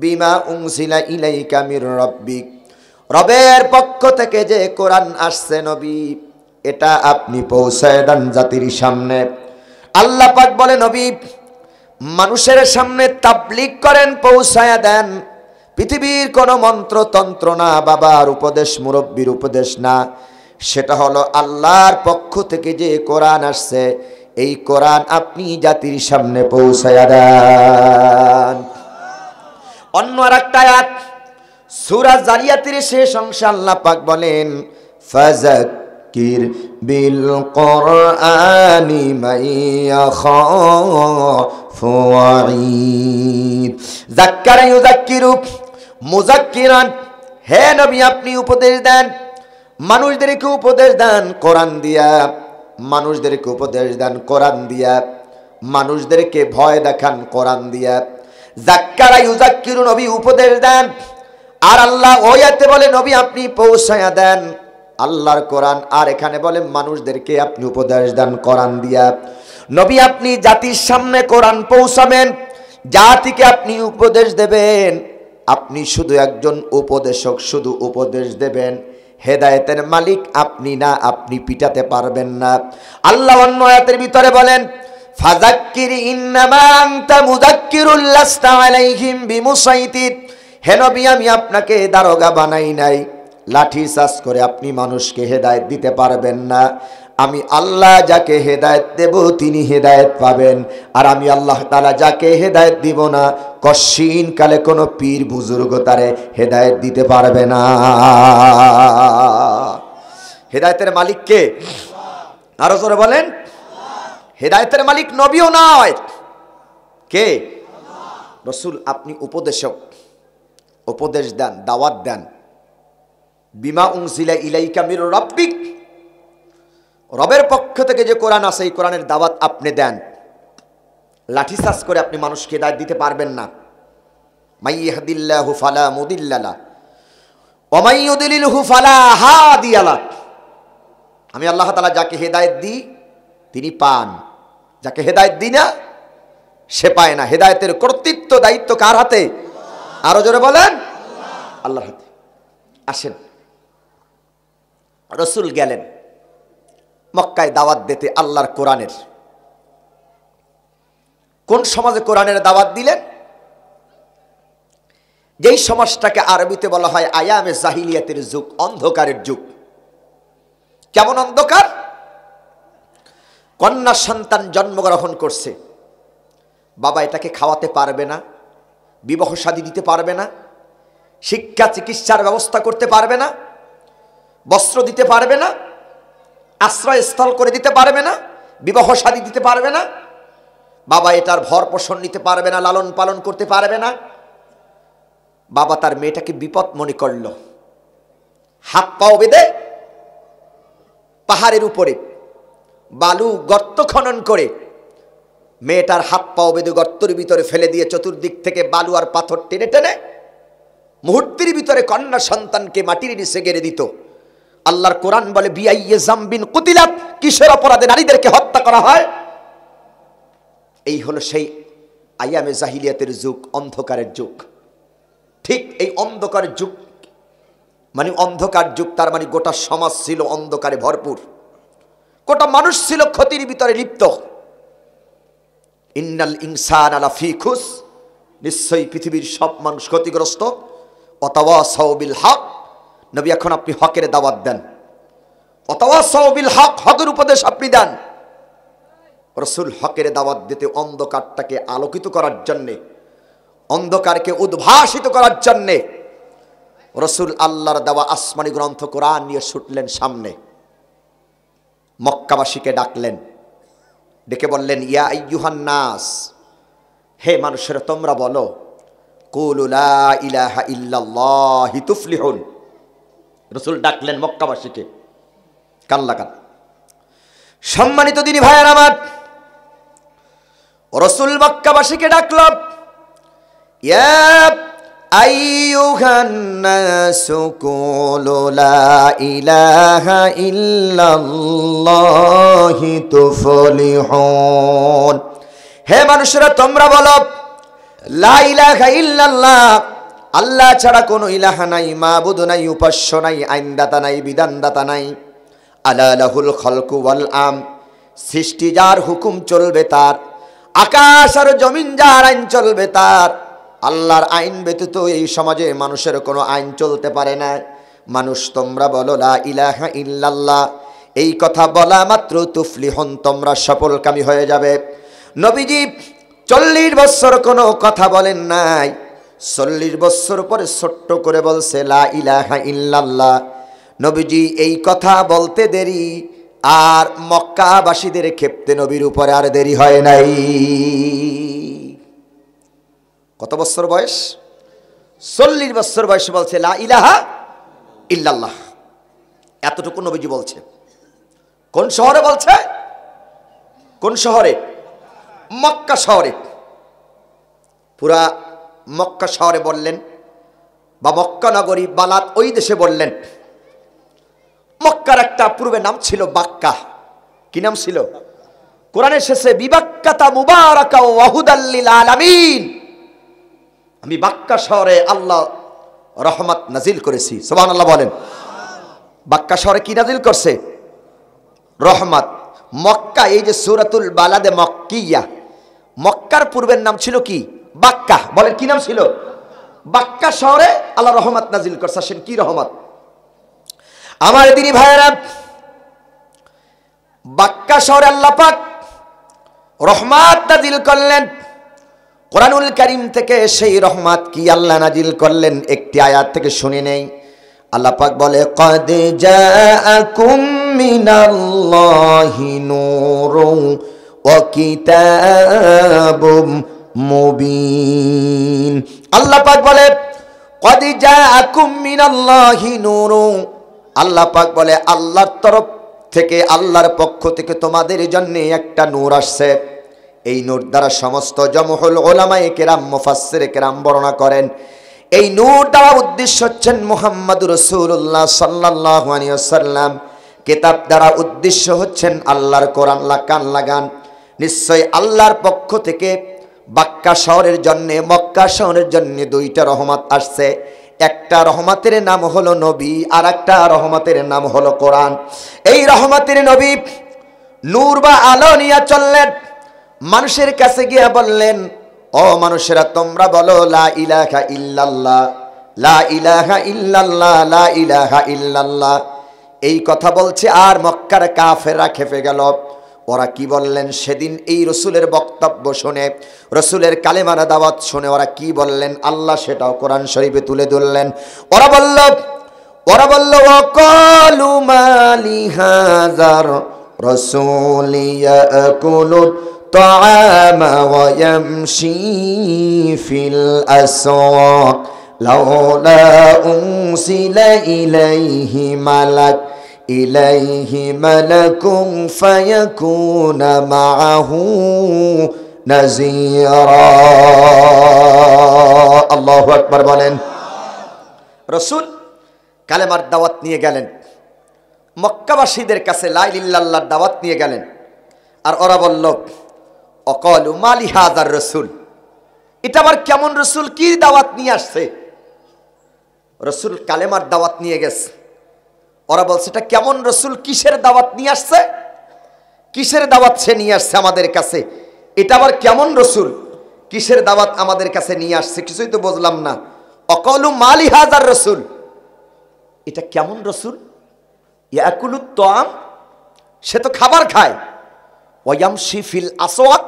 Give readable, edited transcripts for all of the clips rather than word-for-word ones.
বিমা উনজিলা ইলাইকা মির রাব্বিক, রবের পক্ষ থেকে যে কোরআন আসছে নবী, এটা আপনি পৌঁছায় দেন জাতির সামনে। আল্লাহ পাক বলে নবী মানুষের সামনে তাবলীগ করেন, পৌঁছায়া দেন। পৃথিবীর কোনো মন্ত্রতন্ত্র না, বাবার উপদেশ, মুরব্বীর উপদেশ না, সেটা হলো আল্লাহর পক্ষ থেকে যে কোরআন আসছে, এই কোরআন আপনি জাতির সামনে পৌঁছায়া দেন। অন্য আরেকটা আয়াত সূরা জারিয়াতের শেষ অংশে আল্লাহ পাক বলেন ফাযাক্কির বিল কুরআনি মাইয়াখাফু ওয়াঈদ। যাক্কারা ইউযাক্কিরু মুযাক্কিরান, হে নবী আপনি উপদেশ দেন, মানুষদেরকে উপদেশ দেন কোরআন দিয়া, মানুষদেরকে উপদেশ দেন কোরআন দিয়া, মানুষদেরকে ভয় দেখান কোরআন দিয়া। যাক্কারা ইউযাক্কিরু, নবী উপদেশ দেন। আর আল্লাহ ওয়াতে বলে নবী আপনি পৌঁছায়া দেন আল্লাহর কোরআন, আর এখানে বলে মানুষদেরকে আপনি উপদেশ দেন কোরআন দিয়া। নবী আপনি জাতির সামনে কোরআন পৌঁছাবেন, জাতিকে আপনি উপদেশ দেবেন। আপনি শুধু একজন উপদেশক, শুধু উপদেশ দেবেন, হেদায়েতের মালিক আপনি না, আপনি পিটাতে পারবেন না। আল্লাহ অন্য আয়াতের ভিতরে বলেন ফাযাক্কির ইন্নামা আনতা মুযাক্কিরুল লাস্তা আলাইহিম বিমুসাইতির, হে নবী আমি আপনাকে দারোগা বানাই নাই, লাঠি চার্জ করে আপনি মানুষকে হেদায়েত দিতে পারবেন না। আমি আল্লাহ যাকে হেদায়েত দেব তিনি হেদায়েত পাবেন, আর আমি আল্লাহ তাআলা যাকে হেদায়েত দিব না, কশিন কালে কোনো পীর বুজুর্গ তারে হেদায়েত দিতে পারবে না। হেদায়েতের মালিক কে? আরো জোরে বলেন। হেদায়েতের মালিক নবীও নয়, কে? রাসূল। আপনি উপদেশক, উপদেশ দেন, দাওয়াত দেন। বিমা উনজিলা ইলাইকা মির রাব্বিক, রবের পক্ষ থেকে যে কোরআন আছে এই কোরআনের দাওয়াত আপনি দেন। লাঠিচার্জ করে আপনি মানুষকে হেদায়েত দিতে পারবেন না। মাইয়াহদিল্লাহু ফালা মুদিল্লা লাহু ওয়া মাইয়ুদলিলহু ফালা হাদিয়া লাহু। আমি আল্লাহ তাআলা যাকে হেদায়েত দিই তিনি পান, যাকে হেদায়েত দিই না সে পায় না। হেদায়েতের কর্তৃত্ব দায়িত্ব কার হাতে? আরো জোরে বলেন আল্লাহর হাতে। আসেন, রাসূল গেলেন মক্কায় দাওয়াত দিতে আল্লাহর কোরআনের। কোন সমাজে কোরআনের দাওয়াত দিলেন? যেই সমাজটাকে আরবিতে বলা হয় আয়ামে জাহিলিয়াতের যুগ, অন্ধকারের যুগ। কেমন অন্ধকার? কন্যা সন্তান জন্মগ্রহণ করছে, বাবা এটাকে খাওয়াতে পারবে না, বিবাহ শাদী দিতে পারবে না, শিক্ষা চিকিৎসার ব্যবস্থা করতে পারবে না, বস্ত্র দিতে পারবে না, আশ্রয়স্থল করে দিতে পারবে না, বিবাহ শাদী দিতে পারবে না, বাবা এটার ভর পোষণ নিতে পারবে না, লালন পালন করতে পারবে না। বাবা তার মেয়েটাকে বিপদ মনে করল, হাত পাও বেঁধে পাহাড়ের উপরে বালু গর্ত খনন করে মেয়েটার হাত পাও বেঁধে গর্তের ভিতরে ফেলে দিয়ে চতুর্দিক থেকে বালু আর পাথর টেনে টেনে মুহূর্তের ভিতরে কন্যা সন্তানকে মাটির নিচে গেড়ে দিত। আল্লাহর কোরআন বলে বিআইয়ে জামবিন কুতিলাত, কিসের অপরাধে নারীদেরকে হত্যা করা হয়। এই হলো সেই আয়ামে জাহিলিয়াতের যুগ, অন্ধকারের যুগ। ঠিক এই অন্ধকারের যুগ মানে অন্ধকার যুগ, তার মানে গোটা সমাজ ছিল অন্ধকারে ভরপুর, গোটা মানুষ ছিল ক্ষতির ভিতরে লিপ্ত। ইন্নাল ইনসানা লাফি খুস, নিশ্চয়ই পৃথিবীর সব মানুষ ক্ষতিগ্রস্ত। ওয়াতাওয়াসাউ বিল হক, নবী এখন আপনি হকের দাওয়াত দেন। ওয়াতাওয়াসাউ বিল হক, হকের উপদেশ আপনি দেন। রাসূল হকের দাওয়াত দিতে অন্ধকারটাকে আলোকিত করার জন্যে, অন্ধকারকে উদ্ভাসিত করার জন্যে রাসূল আল্লাহর দেওয়া আসমানি গ্রন্থ কোরআন নিয়ে ছুটলেন সামনে। মক্কাবাসীকে ডাকলেন, ডেকে বললেন ইয়া আইয়ুহান নাস, হে মানুষেরা তোমরা বলো, কুলু লা ইলাহা ইল্লাল্লাহি তুফলিহুন। রাসূল ডাকলেন মক্কাবাসীকে, কান লাগান। সম্মানিত দিনী ভাইয়ের আমার, রাসূল মক্কাবাসীকে ডাকল, ইয়া আইয়ুহান নাসু কুলু লা ইলাহা ইল্লাল্লাহি তুফলিহুন। হে মানুষেরা তোমরা বলো লা ইলাহা ইল্লাল্লাহ, আল্লাহ ছাড়া কোনো ইলাহা নাই, মাবুদ নাই, উপাস্য নাই, আইনদাতা নাই, বিধানদাতা নাই। আলা লাহুল খালকু ওয়াল আম, সৃষ্টি যার, হুকুম চলবে তার, আকাশ আর জমিন যার, আইন চলবে তার। আল্লাহর আইন ব্যতীত এই সমাজে মানুষের কোনো আইন চলতে পারে না। মানুষ তোমরা বলো লা ইলাহা ইল্লাল্লাহ, এই কথা বলা মাত্র তুফলিহুন, তোমরা সফলকামী হয়ে যাবে। নবীজি 40 বছর কোনো কথা বলেন নাই, 40 বছর পরে ছোট্ট করে বলছে লা ইলাহা ইল্লাল্লাহ। নবীজি এই কথা বলতে দেরি, আর মক্কাবাসীদের ক্ষেপতে নবীর উপরে আর দেরি হয় নাই। কত বছর বয়স? 40 বছর বয়সে বলছে লা ইলাহা ইল্লাল্লাহ। এতটুকু নবীজি বলছে। কোন শহরে বলছে? কোন শহরে? মক্কা শহরে। পুরা মক্কা শহরে বললেন, বা মক্কা নগরী বালাত ওই দেশে বললেন। মক্কার একটা পূর্বে নাম ছিল বাক্কা। কি নাম ছিল? কোরআনে শেষে বিবাক্কাতা মুবারাকা ওয়া হুদাল লিল আলামিন, আমি বাক্কা শহরে আল্লাহ রহমত নাজিল করেছি। সুবহানাল্লাহ বলেন। বাক্কা শহরে কি নাজিল করছে? রহমত। মক্কা, এই যে সূরাতুল বালাদে মক্কিয়া, মক্কার পূর্বের নাম ছিল কি? বাক্কা। বলেন কি নাম ছিল? বাক্কা শহরে আল্লাহ রহমত নাজিল করছে। আসেন কি রহমত? আমার দিনী ভাইয়েরা, বাক্কা শহরে আল্লাহ পাক রহমত নাজিল করলেন। কোরআনুল কারীম থেকে সেই রহমত কি আল্লাহ নাজিল করলেন একটি আয়াত থেকে শুনে নেই। আল্লাহ পাক বলে, ক্বাদ জাআকুম মিনাল্লাহি নূরুন ওয়া কিতাবুম মুবিন। আল্লাহ পাক বলে, ক্বাদ জাআকুম মিনাল্লাহি নূরুন, আল্লাহ পাক বলে আল্লাহর তরফ থেকে, আল্লাহর পক্ষ থেকে তোমাদের জন্য একটা নূর আসছে। এই নূর দ্বারা সমস্ত জমহুল উলামায়ে কেরাম, মুফাসসিরে কেরাম বর্ণনা করেন, এই নূর দ্বারা উদ্দেশ্য হচ্ছেন মুহাম্মদুর রাসূলুল্লাহ সাল্লাল্লাহু আলাইহি ওয়াসাল্লাম। কিতাব দ্বারা উদ্দেশ্য হচ্ছেন আল্লাহর কোরআন। কান লাগান, নিশ্চয় আল্লাহর পক্ষ থেকে বাক্কা শহরের জন্য, মক্কা শহরের জন্য দুইটা রহমত আসছে। একটা রহমতের নাম হলো নবী, আর একটা রহমতের নাম হলো কোরআন। এই রহমতের নবী নূর বা আলো নিয়ে চললেন, মানুষের কাছে গিয়ে বললেন, ও মানুষেরা তোমরা বলো লা ইলাহা ইল্লাল্লাহ, লা ইলাহা ইল্লাল্লাহ, লা ইলাহা ইল্লাল্লাহ। এই কথা বলছে, আর মক্কার কাফেররা খেপে গেল। ওরা কি বললেন সেদিন এই রসুলের বক্তব্য শুনে, রসুলের কালেমার দাওয়াত শুনে ওরা কি বললেন আল্লাহ সেটাও কোরআন শরীফে তুলে ধরলেন। ওরা বলল ওয়াকালু মালি হাযার রাসূল ইয়াকুলু তাআমা ওয়া ইয়ামশি ফিল আসওয়াক লাউলা উনসিলা ইলাইহি মালাক ইলাইহি মালাকুম ফায়াকুনা মাআহু নাযীরা। আল্লাহু আকবার বলেন। রাসূল কালেমার দাওয়াত নিয়ে গেলেন, মক্কাবাসীদের কাছে লা ইলাহা ইল্লাল্লাহর দাওয়াত নিয়ে গেলেন। আর ওরা বলল, অকালু মালি হাযার রাসূল, এটা আবার কেমন রাসূল, কি দাওয়াত নিয়ে আসছে? রাসূল কালেমার দাওয়াত নিয়ে গেছে। ওরা বলছে এটা কেমন রসুল, কিসের দাওয়াত নিয়ে আসছে? কিসের দাওয়াত সে নিয়ে আসছে আমাদের কাছে? এটা আবার কেমন রসুল, কিসের দাওয়াত আমাদের কাছে নিয়ে আসছে? কিছুই তো বুঝলাম না। অকালু মালি হাযার রসুল, এটা কেমন রসুল? ইয়াকুলুত তাআম, সে তো খাবার খায়। ওয়া ইয়ামশি ফিল আসওয়াক,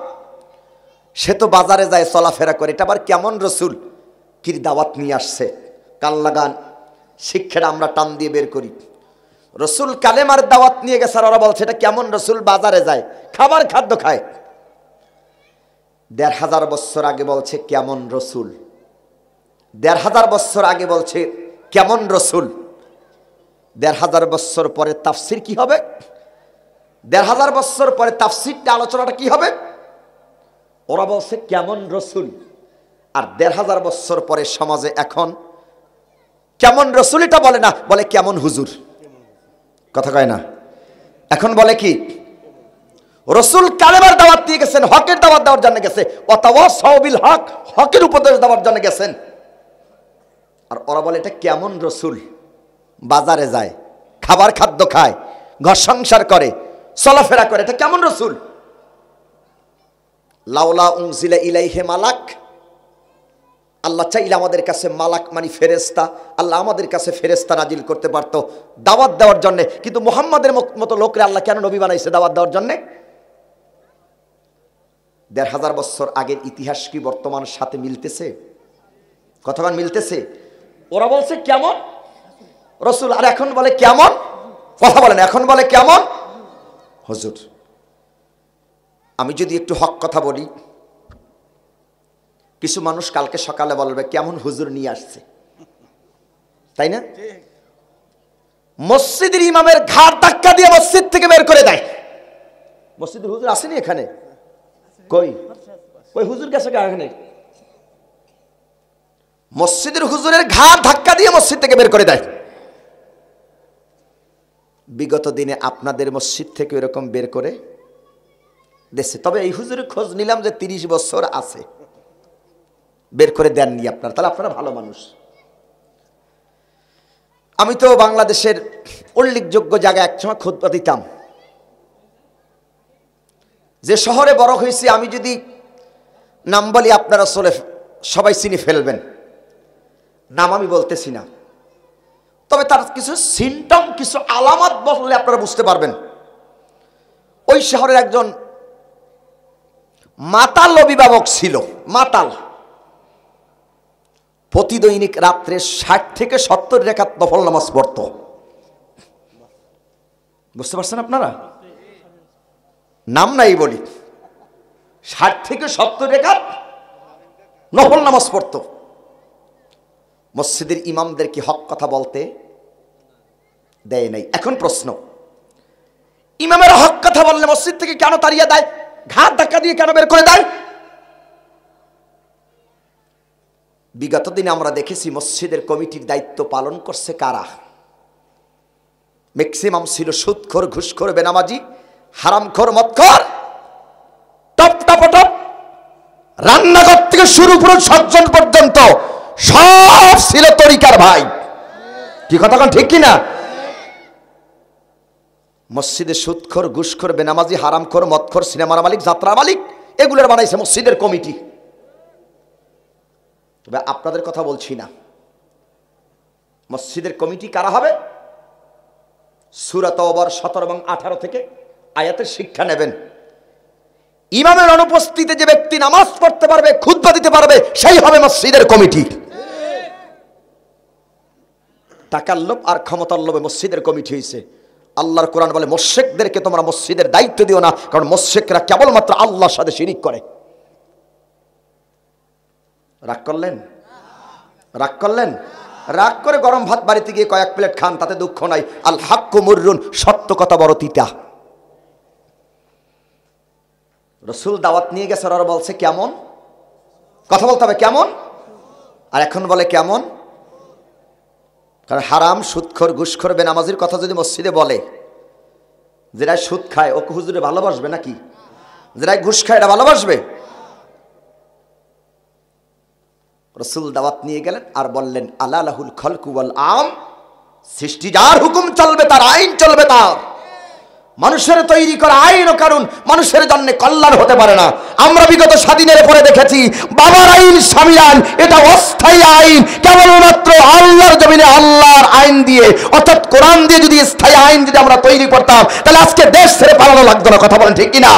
সে তো বাজারে যায়, চলাফেরা করে। এটা আবার কেমন রসুল, কি দাওয়াত নিয়ে আসছে? কান লাগান, শিক্ষাটা আমরা টান দিয়ে বের করি। রসুল কালেমার দাওয়াত নিয়ে গেছে, আর ওরা বলছে এটা কেমন রসুল, বাজারে যায়, খাবার খাদ্য খায়। ১৫০০ বছর আগে বলছে কেমন রসুল, ১৫০০ বছর আগে বলছে কেমন রসুল। ১৫০০ বছর পরে তাফসির কি হবে? ১৫০০ বছর পরে তাফসিরটা, আলোচনাটা কি হবে? ওরা বলছে কেমন রসুল, আর ১৫০০ বছর পরে সমাজে এখন কেমন রসুল এটা বলে না, বলে কেমন হুজুর। কথা কয় না, এখন বলে কি রসুল কালেমার দাওয়াত দিয়ে গেছেন, হকের দাওয়াত দেওয়ার জন্য গেছে, ওয়াতাওয়াসাউ বিল হক, হকের উপদেশ দেওয়ার জন্য গেছেন। আর ওরা বলে এটা কেমন রসুল, বাজারে যায়, খাবার খাদ্য খায়, ঘর সংসার করে, চলাফেরা করে, এটা কেমন রসুল? লাউলা উনজিলা ইলাইহি মালাক, আল্লাহ চাইলে আমাদের কাছে মালাক মানে ফেরেশতা, আল্লাহ আমাদের কাছে ফেরেশতা নাজিল করতে পারতো দাওয়াত দেওয়ার জন্য। কিন্তু মুহাম্মাদের মতো লোকরে আল্লাহ কেন নবী বানাইছে দাওয়াত দেওয়ার জন্য? ১৫০০ বছর আগের ইতিহাস কি বর্তমান সাথে মিলতেছে? কতক্ষণ মিলতেছে? ওরা বলছে কেমন রসুল, আর এখন বলে কেমন, কথা বলেন, এখন বলে কেমন হুজুর। আমি যদি একটু হক কথা বলি, কিছু মানুষ কালকে সকালে বলবে কেমন হুজুর নিয়ে আসছে, তাই না? মসজিদের ইমামের ঘাড় ধাক্কা দিয়ে মসজিদ থেকে বের করে দেয়। মসজিদের হুজুর আসেনি এখানে, কই কই হুজুর গেছে এখানে? মসজিদের হুজুরের ঘাড় ধাক্কা দিয়ে মসজিদ থেকে বের করে দেয়। বিগত দিনে আপনাদের মসজিদ থেকে এরকম বের করে দেশে, তবে এই হুজুরের খোঁজ নিলাম যে 30 বছর আছে, বের করে দেননি আপনার, তাহলে আপনারা ভালো মানুষ। আমি তো বাংলাদেশের উল্লেখযোগ্য জায়গায় একসময় খুতবা দিতাম, যে শহরে বড় হয়েছি, আমি যদি নাম বলি আপনারা সবাই চিনি ফেলবেন, নাম আমি বলতেছি না, তবে তার কিছু সিমটম, কিছু আলামত বললে আপনারা বুঝতে পারবেন। ওই শহরের একজন মাতাল অভিভাবক ছিল, মাতাল, প্রতিদৈনিক রাত্রে 60 থেকে 70 রাকাত নফল নামাজ পড়ত। বুঝতে পারছেন আপনারা? নাম নাই বলি, 60 থেকে 70 রাকাত নফল নামাজ পড়ত। মসজিদের ইমামদেরকে হক কথা বলতে দেয় নাই। এখন প্রশ্ন, ইমামের হক কথা বললে মসজিদ থেকে কেন তাড়িয়ে দেয়, ঘাট ধাক্কা দিয়ে কেন বের করে দেয়? বিগত দিনে আমরা দেখেছি মসজিদের কমিটির দায়িত্ব পালন করছে কারা? ম্যাক্সিমাম ছিল সুদখোর, ঘুষখোর, বেনামাজি, হারামখোর, মদখোর, টপ টপ টপ, রান্নাঘর থেকে শুরু করে সজ্জন পর্যন্ত সব ছিল তরিকার ভাই। কি কথা কোন ঠিক কিনা? মসজিদে সুদখোর, ঘুষখোর, বেনামাজি, হারামখোর, মদখোর, সিনেমার মালিক, যাত্রা মালিক, এগুলোর বানাইছে মসজিদের কমিটি। তবে আপনাদের কথা বলছি না। মসজিদের কমিটি কারা হবে? সূরা তাওবার 17 এবং 18 থেকে আয়াতের শিক্ষা নেবেন। ইমামের অনুপস্থিতিতে যে ব্যক্তি নামাজ পড়তে পারবে, খুতবা দিতে পারবে, সেই হবে মসজিদের কমিটি। টাকার লোভ আর ক্ষমতার লোভে মসজিদের কমিটি হয়েছে। আল্লাহর কোরআন বলে মুশরিকদেরকে তোমরা মসজিদের দায়িত্ব দিও না, কারণ মুশরিকরা কেবলমাত্র আল্লাহর সাথে শিরিক করে। রাগ করলেন? রাগ করলেন? রাগ করে গরম ভাত বাড়িতে গিয়ে কয়েক প্লেট খান, তাতে দুঃখ নাই। আল হাক্কু মুররুন, সত্য কথা বড় তিতা। রসুল দাওয়াত নিয়ে গেছে, ওরা বলছে কেমন, কথা বলতে হবে কেমন, আর এখন বলে কেমন। কারণ হারাম, সুদখোর, ঘুষখোর, বেনামাজির কথা যদি মসজিদে বলে, যেটা সুদ খায় ওকে হুজুরে ভালোবাসবে নাকি? যেটা ঘুষ খায় এটা ভালোবাসবে? রসুল দাওয়াত নিয়ে গেলেন আর বললেন আলা লাহুল খালকু ওয়াল আম, সৃষ্টি যার হুকুম চলবে, তার আইন চলবে তার। মানুষের তৈরি করা আইন ও কারণ মানুষের জন্য কল্যাণ হতে পারে না। আমরা বিগত স্বাধীনের পরে দেখেছি বাবার আইন, স্বামীর আইন, এটা অস্থায়ী আইন। কেবলমাত্র আল্লাহর জমিনে আল্লাহর আইন দিয়ে, অর্থাৎ কোরআন দিয়ে যদি স্থায়ী আইন যদি আমরা তৈরি করতাম, তাহলে আজকে দেশ ছেড়ে পালানো লাগতো না। কথা বলেন ঠিক কিনা?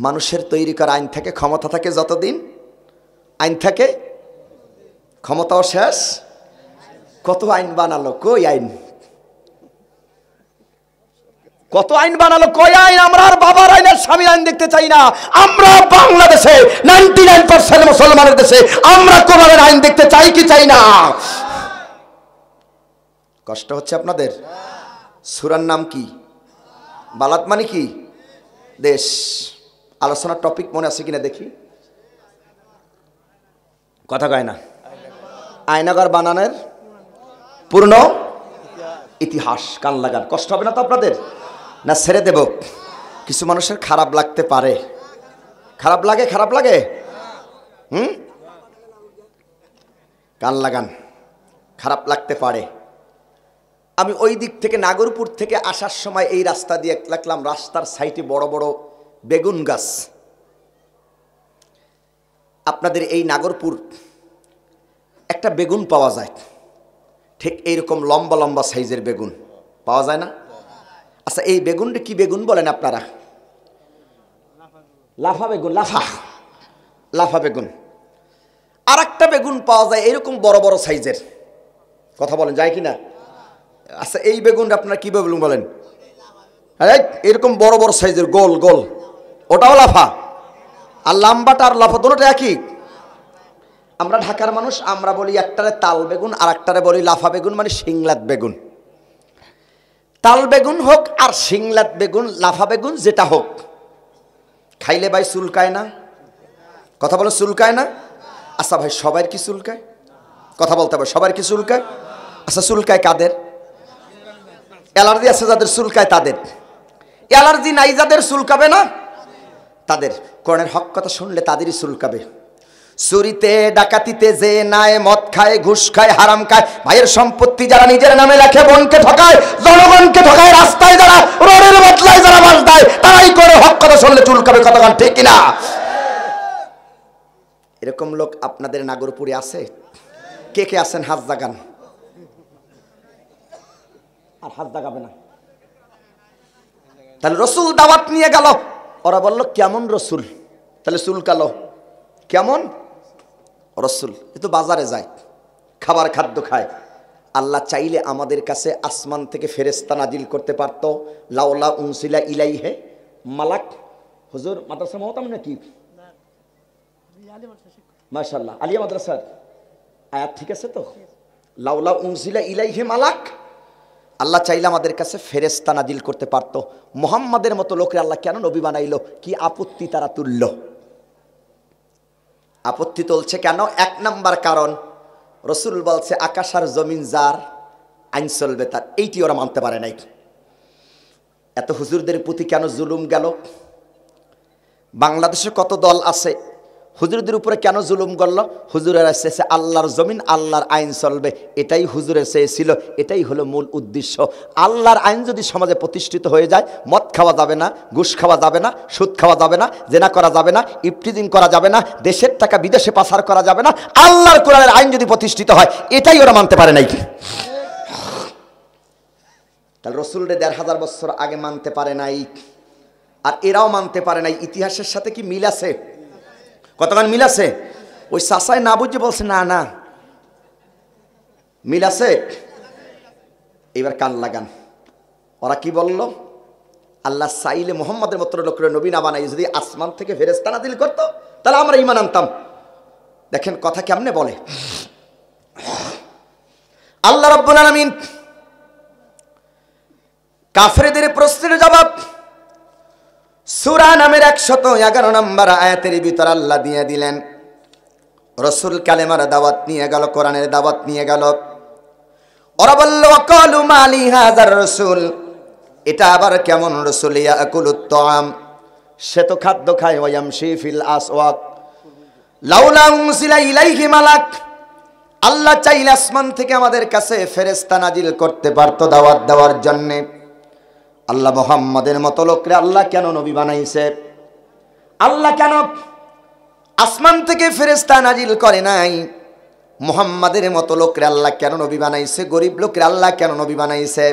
মানুষের তৈরি করা আইন থাকে, ক্ষমতা থাকে যতদিন, আইন থাকে, ক্ষমতাও শেষ। কত আইন বানালো, কই আইন? কত আইন বানালো, কই আইন? আমরা আর বাবার আইন আর স্বামীর আইন দেখতে চাই না। আমরা বাংলাদেশে 99% মুসলমানের দেশে আমরা কোরআনের আইন দেখতে চাই কি চাই না? কষ্ট হচ্ছে আপনাদের? সূরার নাম কি? বালাত মানে কি? দেশ। আলোচনার টপিক মনে আছে কিনা দেখি, কথা কয় না। আয়নাঘর বানানোর পূর্ণ ইতিহাস। কান লাগান, কষ্ট হবে না তো আপনাদের? না ছেড়ে দেব? কিছু মানুষের খারাপ লাগতে পারে। খারাপ লাগে? খারাপ লাগে? কান লাগান, খারাপ লাগতে পারে। আমি ওই দিক থেকে নাগরপুর থেকে আসার সময় এই রাস্তা দিয়ে দেখলাম রাস্তার সাইডে বড় বড় বেগুন গাছ। আপনাদের এই নাগরপুর একটা বেগুন পাওয়া যায়, ঠিক এইরকম লম্বা লম্বা সাইজের বেগুন পাওয়া যায় না? আচ্ছা, এই বেগুনটা কি বেগুন বলেন আপনারা? লাফা বেগুন। লাফা লাফা বেগুন। আর একটা বেগুন পাওয়া যায় এরকম বড় বড় সাইজের, কথা বলেন যায় কিনা? আচ্ছা, এই বেগুনটা আপনারা কি বেগুন বলেন? এরকম বড় বড় সাইজের গোল গোল, ওটাও লাফা। আর লাম্বাটা আর লাফা দুটোটা একই। আমরা ঢাকার মানুষ, আমরা বলি একটারে তাল বেগুন আর একটারে বলি লাফা বেগুন, মানে সিংলাত বেগুন। তাল বেগুন হোক আর সিংলাত বেগুন, লাফা বেগুন যেটা হোক, খাইলে ভাই চুলকায় না? কথা বলে চুলকায় না? আচ্ছা ভাই, সবার কি চুলকায়? কথা বলতে হবে, সবার কি চুলকায়? আচ্ছা, চুলকায় কাদের? অ্যালার্জি আছে যাদের চুলকায় তাদের। অ্যালার্জি নাই যাদের চুলকাবে না তাদের। কোরআনের হক কথা শুনলে তাদেরই চুলকাবে। চুরিতে ডাকাতিতে যে নাই, মদ খায়, ঘুষ খায়, হারাম খায়, ভাইয়ের সম্পত্তি যারা নিজের নামে লেখে, বোনকে ঠকায়, জনগণকে ঠকায়, রাস্তায় যারা রোডের বদলায় যারা বাস দেয়, তারাই করে হক কথা শুনলে চুলকাবে। কতক্ষণ ঠিক কিনা? এরকম লোক আপনাদের নাগরপুরে আছে? কে কে আছেন? হাত জাগান। আর হাত জাগাবে না। তাহলে রসুল দাওয়াত নিয়ে গেল, ওরা বলল কেমন রসুল? তাহলে চুলকালো কেমন রসুল? এ তো বাজারে যায়, খাবার খাদ্য খায়। আল্লাহ চাইলে আমাদের কাছে আসমান থেকে ফেরেশতা নাজিল করতে পারত। লাউলা উনসিলা ইলাইহে মালাক। হুজুর মাদ্রাসা মহতাম নাকি? মাশাআল্লাহ, আলিয়া মাদ্রাসার আয়াত ঠিক আছে তো? লাউলা উনসিলা ইলাইহে মালাক। আল্লাহ চাইলে আমাদের কাছে ফেরেশতা নাজিল করতে পারত। মুহাম্মাদের মতো লোকের আল্লাহ কেন নবী বানাইলো? কি আপত্তি তারা তুলল? আপত্তি তুলছে কেন? এক নাম্বার কারণ, রসুল বলছে আকাশ আর জমিন যার, আইন চলবে তার। এইটি ওরা মানতে পারে নাই। এত হুজুরদের প্রতি কেন জুলুম গেল? বাংলাদেশে কত দল আছে, হুজুরদের উপরে কেন জুলুম করলো? হুজুরের চেয়েছে আল্লাহর জমিন, আল্লাহর আইন চলবে, এটাই হুজুরের চেয়েছিল। এটাই হলো মূল উদ্দেশ্য। আল্লাহর আইন যদি সমাজে প্রতিষ্ঠিত হয়ে যায়, মদ খাওয়া যাবে না, ঘুষ খাওয়া যাবে না, সুদ খাওয়া যাবে না, জেনা করা যাবে না, ইফটিজিং করা যাবে না, দেশের টাকা বিদেশে পাচার করা যাবে না, আল্লাহর কোরআনের আইন যদি প্রতিষ্ঠিত হয়, এটাই ওরা মানতে পারে নাই। তাহলে রসুলরে ১৫০০ বছর আগে মানতে পারে নাই, আর এরাও মানতে পারে নাই। ইতিহাসের সাথে কি মিল আছে? কতক্ষণ মিল আছে? ওই চাচাই না বুঝে বলছে না না মিল আছে। এবার কান লাগান, ওরা কি বলল? আল্লাহ চাইলে মুহাম্মাদের মতো লোকের নবী না বানাই যদি আসমান থেকে ফেরেশতা নাজিল করতো, তাহলে আমরা ঈমান আনতাম। দেখেন কথা কেমনে বলে। আল্লাহ রাব্বুল আলামিন কাফেরদের প্রশ্নের জবাব সূরা নামের ১১১ নম্বর আয়াতের ভিতর আল্লাহ দিয়ে দিলেন। রসুল কালেমার দাওয়াত নিয়ে গেল, কোরআনের দাওয়াত নিয়ে গেল। ওরা বলল ওয়াকালু মালি হাযার রাসূল, এটা আবার কেমন রাসূল? ইয়াকুলুত তাআম, সে তো খাদ্য খায়। ওয়া ইয়ামশি ফিল আসওয়াক, লাউলা উনসিলা ইলাইহি মালাক। আল্লাহ চাইলে আসমান থেকে আমাদের কাছে ফেরেশতা নাজিল করতে পারতো দাওয়াত দেওয়ার জন্য। আল্লাহ মুহাম্মাদের মতো লোকরে আল্লাহ কেন নবী বানাইছে? আল্লাহ কেন আসমান থেকে ফেরেশতা নাজিল করে নাই? মুহাম্মাদের মতো লোকরে আল্লাহ কেন নবী বানাইছে? গরিব লোকরে আল্লাহ কেন নবী বানাইছে?